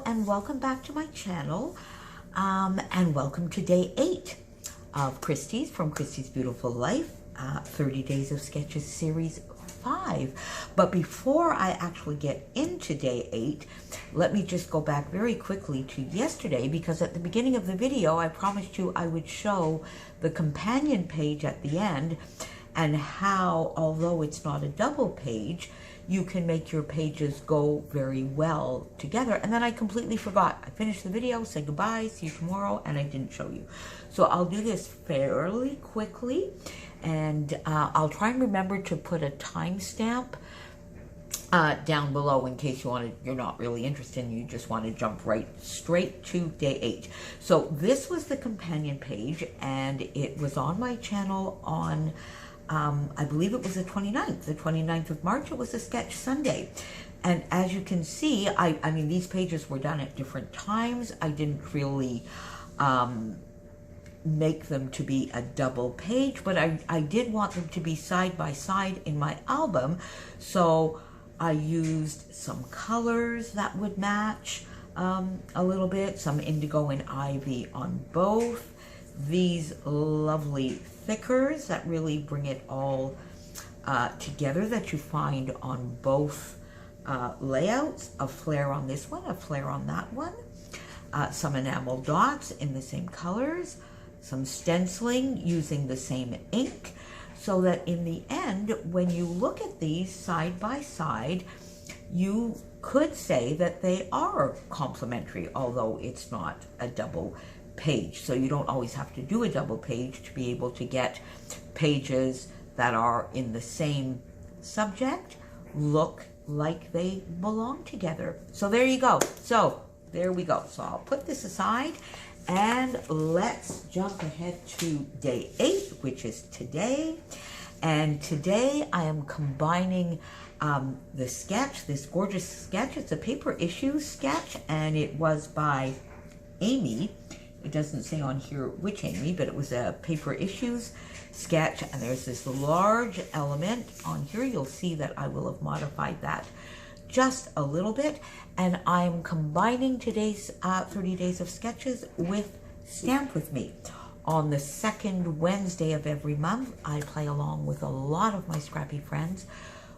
and welcome back to my channel, and welcome to day 8 of Christy's from Christy's Beautiful Life 30 Days of Sketches Series 5. But before I actually get into day 8, let me just go back very quickly to yesterday, because at the beginning of the video I promised you I would show the companion page at the end and how, although it's not a double page, you can make your pages go very well together. And then I completely forgot. I finished the video, said goodbye, see you tomorrow, and I didn't show you. So I'll do this fairly quickly, and I'll try and remember to put a timestamp down below in case you're not really interested and you just want to jump right straight to day 8. So this was the companion page, and it was on my channel on I believe it was the 29th of March. It was a sketch Sunday. And as you can see, I mean, these pages were done at different times. I didn't really make them to be a double page, but I did want them to be side by side in my album. So I used some colors that would match a little bit, some indigo and ivy on both. These lovely thickers that really bring it all together that you find on both layouts. A flare on this one, a flare on that one. Some enamel dots in the same colors. Some stenciling using the same ink, so that in the end, when you look at these side by side, you could say that they are complementary, although it's not a double page. So you don't always have to do a double page to be able to get pages that are in the same subject look like they belong together. So there you go. So there we go. So I'll put this aside and let's jump ahead to day 8, which is today. And today I am combining the sketch, this gorgeous sketch. It's a paper issue sketch, and it was by Amy. It doesn't say on here which Amy, but it was a paper issues sketch, and there's this large element on here. You'll see that I will have modified that just a little bit, and I'm combining today's 30 Days of Sketches with Stamp With Me. On the second Wednesday of every month, I play along with a lot of my scrappy friends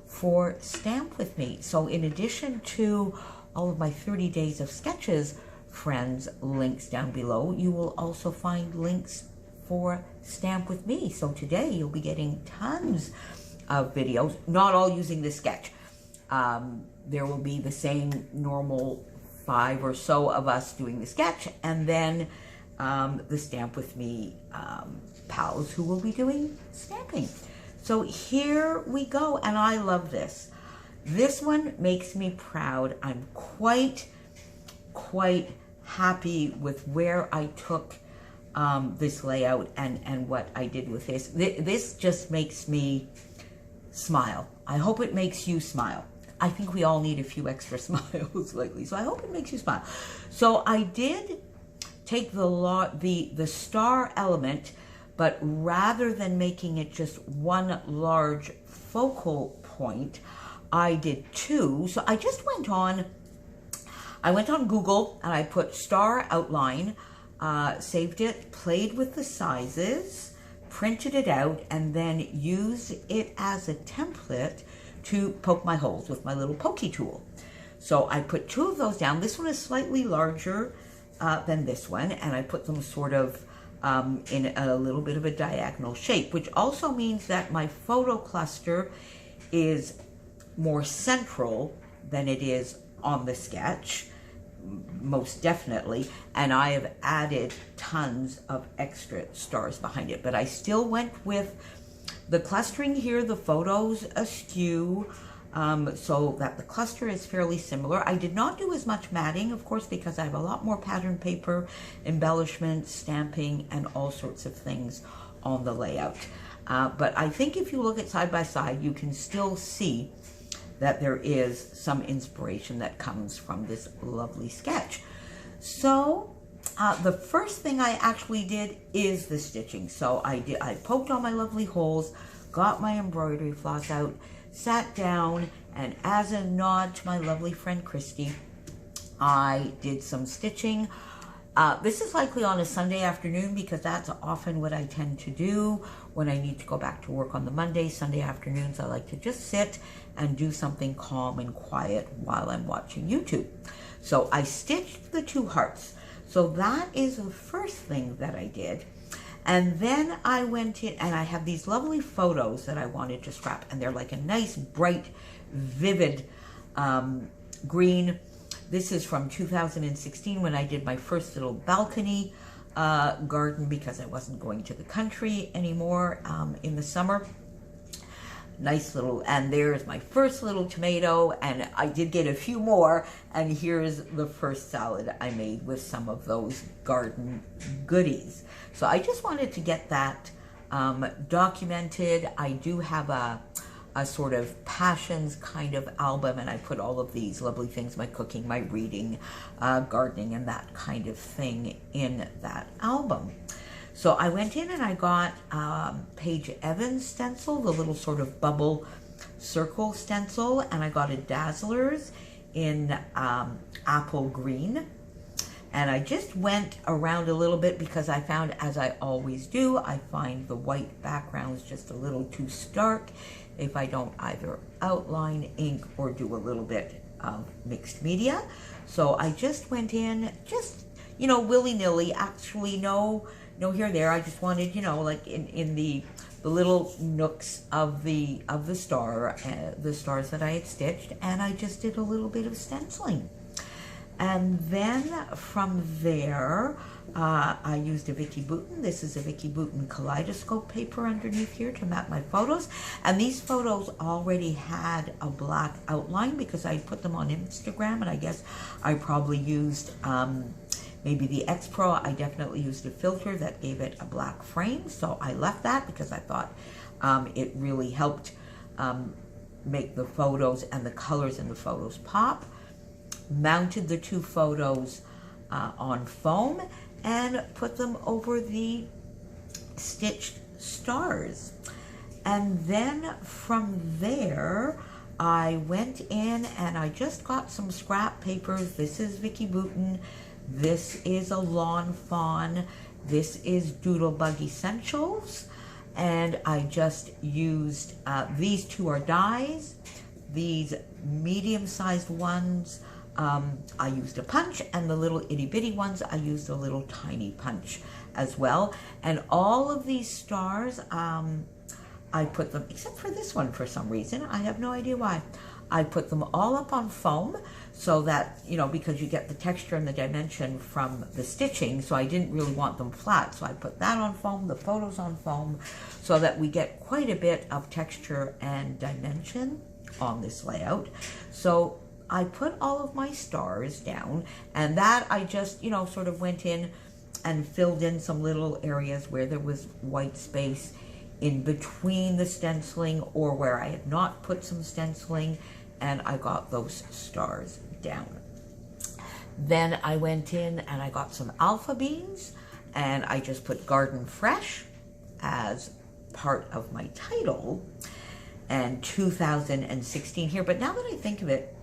for Stamp With Me. So in addition to all of my 30 Days of Sketches friends links down below, you will also find links for Stamp With Me. So today you'll be getting tons of videos, not all using the sketch. There will be the same normal 5 or so of us doing the sketch, and then the Stamp With Me pals who will be doing stamping. So here we go, and I love this. This one makes me proud. I'm quite happy with where I took this layout and what I did with this. This just makes me smile. I hope it makes you smile. I think we all need a few extra smiles lately, so I hope it makes you smile. So I did take the star element, but rather than making it just one large focal point, I did 2. So I just went on Google and I put star outline, saved it, played with the sizes, printed it out, and then used it as a template to poke my holes with my little pokey tool. So I put 2 of those down. This one is slightly larger than this one, and I put them sort of in a little bit of a diagonal shape, which also means that my photo cluster is more central than it is on the sketch, most definitely, and I have added tons of extra stars behind it. But I still went with the clustering here, the photos askew, so that the cluster is fairly similar. I did not do as much matting, of course, because I have a lot more pattern paper, embellishments, stamping, and all sorts of things on the layout. But I think if you look at side by side, you can still see that there is some inspiration that comes from this lovely sketch. So the first thing I actually did is the stitching. So I poked all my lovely holes, got my embroidery floss out, sat down, and as a nod to my lovely friend Christy, I did some stitching. This is likely on a Sunday afternoon because that's often what I tend to do when I need to go back to work on the Monday. Sunday afternoons, I like to just sit and do something calm and quiet while I'm watching YouTube. So I stitched the 2 hearts. So that is the first thing that I did. And then I went in and I have these lovely photos that I wanted to scrap, and they're like a nice, bright, vivid green. This is from 2016 when I did my first little balcony garden because I wasn't going to the country anymore in the summer. Nice little, and there's my first little tomato, and I did get a few more, and here's the first salad I made with some of those garden goodies. So I just wanted to get that documented. I do have a sort of passions kind of album, and I put all of these lovely things, my cooking, my reading, gardening, and that kind of thing in that album. So I went in and I got Paige Evans stencil, the little sort of bubble circle stencil, and I got a Dazzlers in apple green. And I just went around a little bit because I found, as I always do, I find the white backgrounds just a little too stark if I don't either outline, ink, or do a little bit of mixed media. So I just went in, just, you know, willy-nilly, actually no here or there. I just wanted, you know, like in the little nooks of the stars that I had stitched, and I just did a little bit of stenciling. And then from there, I used a Vicki Boutin. This is a Vicki Boutin kaleidoscope paper underneath here to map my photos. And these photos already had a black outline because I put them on Instagram, and I guess I probably used maybe the X Pro. I definitely used a filter that gave it a black frame, so I left that because I thought it really helped make the photos and the colors in the photos pop. Mounted the 2 photos on foam and put them over the stitched stars. And then from there, I went in and I just got some scrap papers. This is Vicki Boutin. This is a Lawn Fawn. This is Doodlebug Essentials. And I just used, these 2 are dies. These medium-sized ones, I used a punch, and the little itty-bitty ones, I used a little tiny punch as well. And all of these stars, I put them, except for this one for some reason, I have no idea why. I put them all up on foam so that, you know, because you get the texture and the dimension from the stitching, so I didn't really want them flat. So I put that on foam, the photos on foam, so that we get quite a bit of texture and dimension on this layout. So I put all of my stars down, and that I just, you know, sort of went in and filled in some little areas where there was white space in between the stenciling or where I had not put some stenciling, and I got those stars down. Then I went in and I got some alpha beans, and I just put Garden Fresh as part of my title, and 2016 here. But now that I think of it,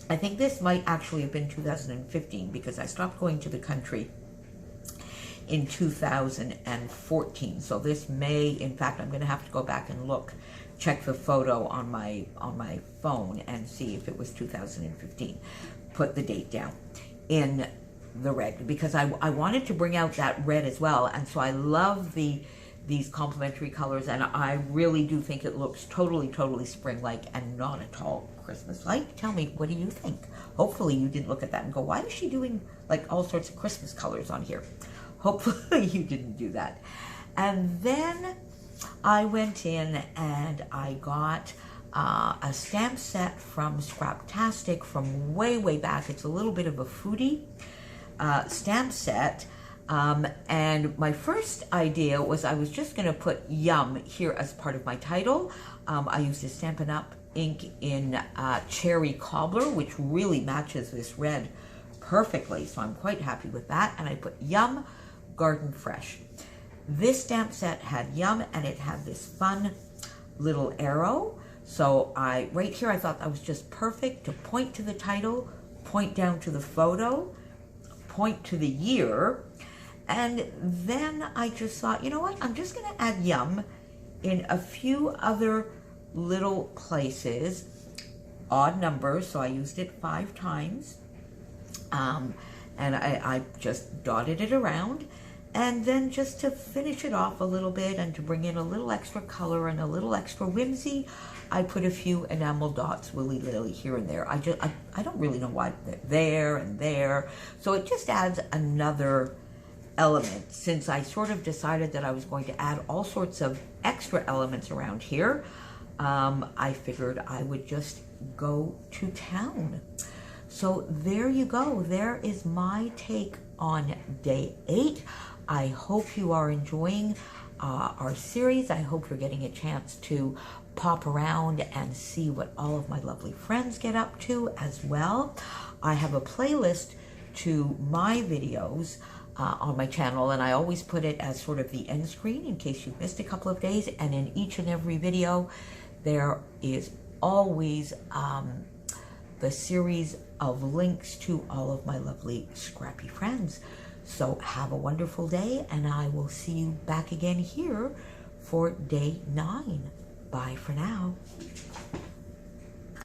I think this might actually have been 2015 because I stopped going to the country in 2014. So this may, in fact, I'm going to have to go back and look, check the photo on my phone and see if it was 2015. Put the date down in the red because I wanted to bring out that red as well, and so I love these complementary colors, and I really do think it looks totally spring-like and not at all Christmas-like. Tell me, what do you think? Hopefully you didn't look at that and go, why is she doing like all sorts of Christmas colors on here? Hopefully you didn't do that. And then I went in and I got a stamp set from Scraptastic from way back. It's a little bit of a foodie stamp set. And my first idea was I was just going to put Yum here as part of my title. I used a Stampin' Up! Ink in Cherry Cobbler, which really matches this red perfectly, so I'm quite happy with that. And I put Yum, Garden Fresh. This stamp set had Yum, and it had this fun little arrow. So right here, I thought that was just perfect to point to the title, point down to the photo, point to the year, and then I just thought, you know what, I'm just gonna add yum in a few other little places, odd numbers, so I used it 5 times, and I just dotted it around, and then just to finish it off a little bit and to bring in a little extra color and a little extra whimsy, I put a few enamel dots willy-nilly here and there. I don't really know why they're there and there, so it just adds another element. Since I sort of decided that I was going to add all sorts of extra elements around here, I figured I would just go to town. So there you go. There is my take on day 8. I hope you are enjoying our series. I hope you're getting a chance to pop around and see what all of my lovely friends get up to as well. I have a playlist to my videos on my channel, and I always put it as sort of the end screen in case you missed a couple of days, and in each and every video there is always the series of links to all of my lovely scrappy friends. So have a wonderful day, and I will see you back again here for day 9. Bye for now.